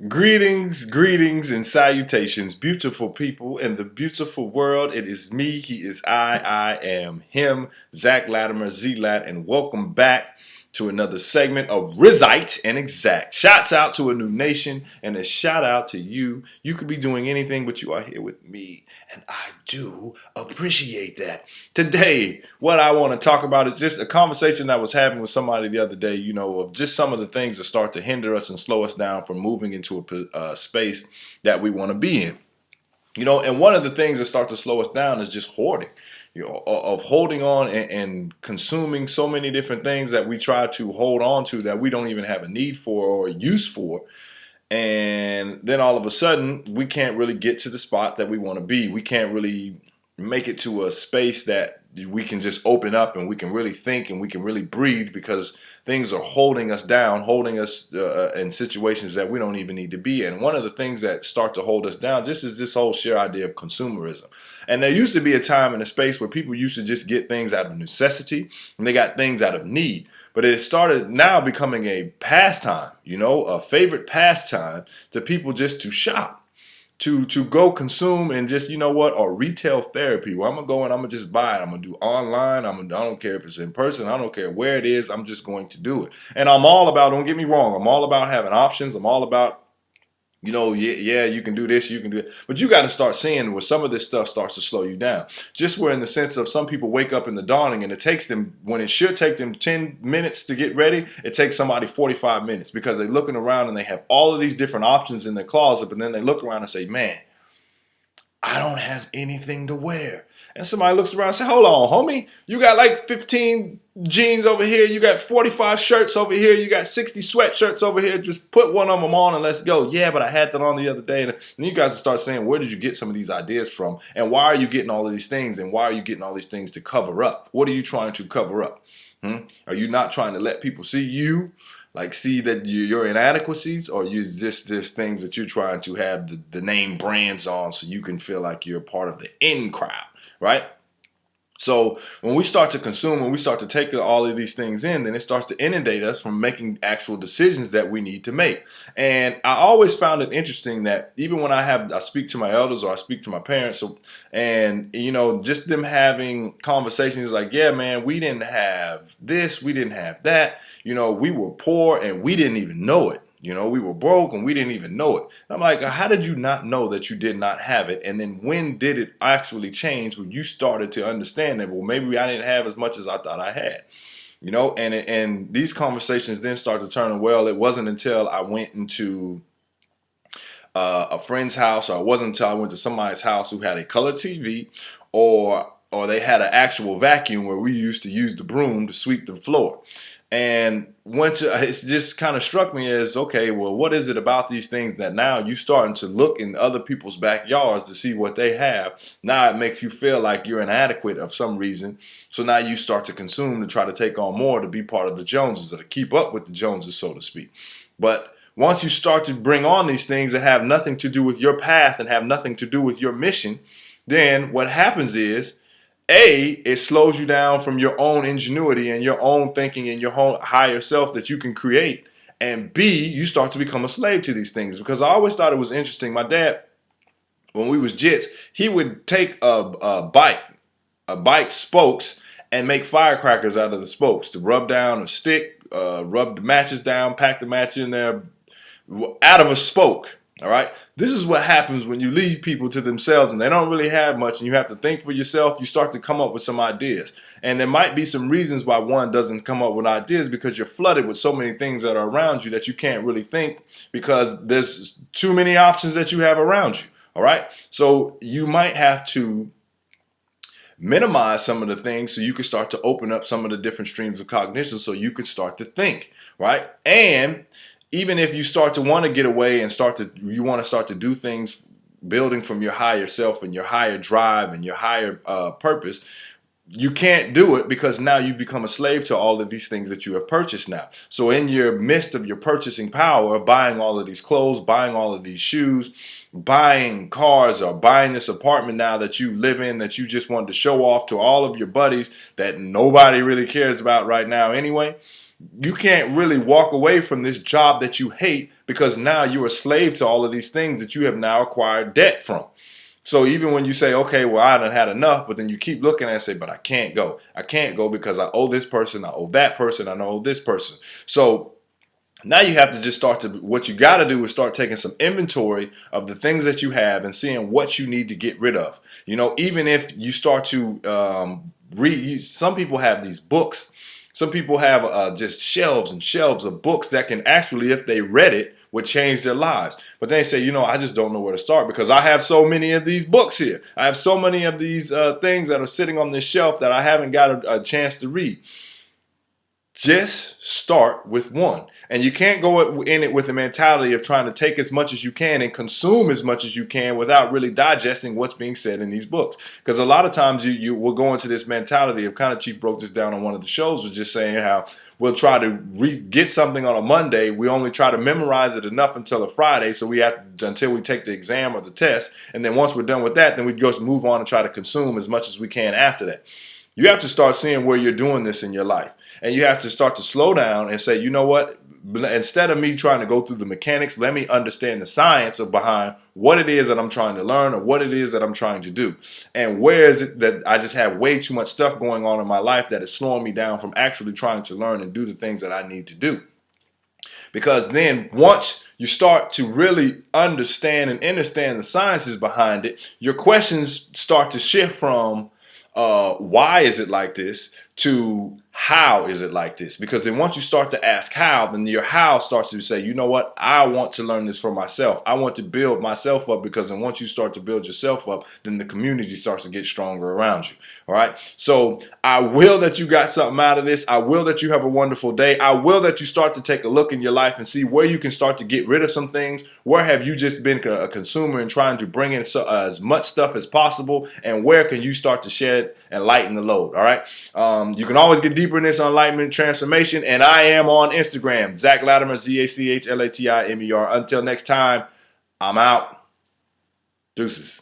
Greetings, greetings, and salutations, beautiful people in the beautiful world. It is me, he is I am him, Zach Latimer, Z-Lat, and welcome back to another segment of Rizite and Exact. Shouts out to a new nation, and a shout out to you. You could be doing anything, but you are here with me, and I do appreciate that. Today, what I want to talk about is just a conversation I was having with somebody the other day, of just some of the things that start to hinder us and slow us down from moving into a space that we want to be in. And one of the things that start to slow us down is just hoarding, of holding on and consuming so many different things that we try to hold on to that we don't even have a need for or a use for. And then all of a sudden, we can't really get to the spot that we want to be. We can't really make it to a space that we can just open up and we can really think and we can really breathe because things are holding us down, holding us in situations that we don't even need to be in. One of the things that start to hold us down just is this whole sheer idea of consumerism. And there used to be a time and a space where people used to just get things out of necessity and they got things out of need. But it started now becoming a pastime, a favorite pastime to people just to shop. To go consume and just, or retail therapy where I'm gonna go and I'm gonna just buy it. I'm gonna do online. I don't care if it's in person. I don't care where it is. I'm just going to do it. And I'm all about, don't get me wrong, I'm all about having options. I'm all about, yeah, you can do this, you can do it. But you got to start seeing where some of this stuff starts to slow you down. Just where in the sense of some people wake up in the dawning and it takes them, when it should take them 10 minutes to get ready, it takes somebody 45 minutes because they're looking around and they have all of these different options in their closet, but then they look around and say, man, I don't have anything to wear. And somebody looks around and says, hold on, homie, you got like 15 jeans over here, you got 45 shirts over here, you got 60 sweatshirts over here, just put one of them on and let's go. Yeah, but I had that on the other day. And you guys start saying, where did you get some of these ideas from? And why are you getting all of these things? And why are you getting all these things to cover up? What are you trying to cover up? Are you not trying to let people see you? Like see that your inadequacies, or you just things that you're trying to have the name brands on so you can feel like you're part of the in crowd, right? So when we start to consume, when we start to take all of these things in, then it starts to inundate us from making actual decisions that we need to make. And I always found it interesting that even when I speak to my elders or I speak to my parents, and just them having conversations like, yeah, man, we didn't have this, we didn't have that, we were poor and we didn't even know it. We were broke and we didn't even know it. And I'm like, how did you not know that you did not have it? And then when did it actually change when you started to understand that, well, maybe I didn't have as much as I thought I had? And these conversations then start to turn, well, it wasn't until I went into a friend's house, or it wasn't until I went to somebody's house who had a color TV, or they had an actual vacuum where we used to use the broom to sweep the floor. And it just kind of struck me as, okay, well, what is it about these things that now you starting to look in other people's backyards to see what they have? Now it makes you feel like you're inadequate of some reason. So now you start to consume to try to take on more, to be part of the Joneses, or to keep up with the Joneses, so to speak. But once you start to bring on these things that have nothing to do with your path and have nothing to do with your mission, then what happens is, it slows you down from your own ingenuity and your own thinking and your own higher self that you can create. And B, you start to become a slave to these things. Because I always thought it was interesting. My dad, when we was jits, he would take a bike spokes, and make firecrackers out of the spokes to rub down a stick, rub the matches down, pack the match in there out of a spoke. All right. This is what happens when you leave people to themselves and they don't really have much and you have to think for yourself. You start to come up with some ideas. And there might be some reasons why one doesn't come up with ideas, because you're flooded with so many things that are around you that you can't really think because there's too many options that you have around you. All right. So you might have to minimize some of the things so you can start to open up some of the different streams of cognition so you can start to think. Right. And even if you start to want to get away and you want to start to do things building from your higher self and your higher drive and your higher purpose, you can't do it because now you become a slave to all of these things that you have purchased now. So in your midst of your purchasing power, buying all of these clothes, buying all of these shoes, buying cars, or buying this apartment now that you live in that you just wanted to show off to all of your buddies that nobody really cares about right now anyway, you can't really walk away from this job that you hate because now you're a slave to all of these things that you have now acquired debt from. So even when you say, okay, well, I done had enough, but then you keep looking at it and say, but I can't go. I can't go because I owe this person, I owe that person, I owe this person. So now you have to just start to, what you got to do is start taking some inventory of the things that you have and seeing what you need to get rid of. You know, even if you start to read, some people have these books. Some people have just shelves and shelves of books that can actually, if they read it, would change their lives. But they say, you know, I just don't know where to start because I have so many of these books here. I have so many of these things that are sitting on this shelf that I haven't got a chance to read. Just start with one. And you can't go in it with the mentality of trying to take as much as you can and consume as much as you can without really digesting what's being said in these books. Because a lot of times you will go into this mentality of, kind of Chief broke this down on one of the shows, was just saying how we'll try to get something on a Monday. We only try to memorize it enough until a Friday, so we have until we take the exam or the test. And then once we're done with that, then we go move on and try to consume as much as we can after that. You have to start seeing where you're doing this in your life. And you have to start to slow down and say, you know what? Instead of me trying to go through the mechanics, let me understand the science of behind what it is that I'm trying to learn or what it is that I'm trying to do. And where is it that I just have way too much stuff going on in my life that is slowing me down from actually trying to learn and do the things that I need to do. Because then once you start to really understand the sciences behind it, your questions start to shift from why is it like this to how is it like this? Because then once you start to ask how, then your how starts to say, you know what, I want to learn this for myself. I want to build myself up, because then once you start to build yourself up, then the community starts to get stronger around you. All right. So I will that you got something out of this. I will that you have a wonderful day. I will that you start to take a look in your life and see where you can start to get rid of some things. Where have you just been a consumer and trying to bring in as much stuff as possible? And where can you start to shed and lighten the load? All right. You can always get deeper in this enlightenment transformation. And I am on Instagram, Zach Latimer, ZACHLATIMER. Until next time, I'm out. Deuces.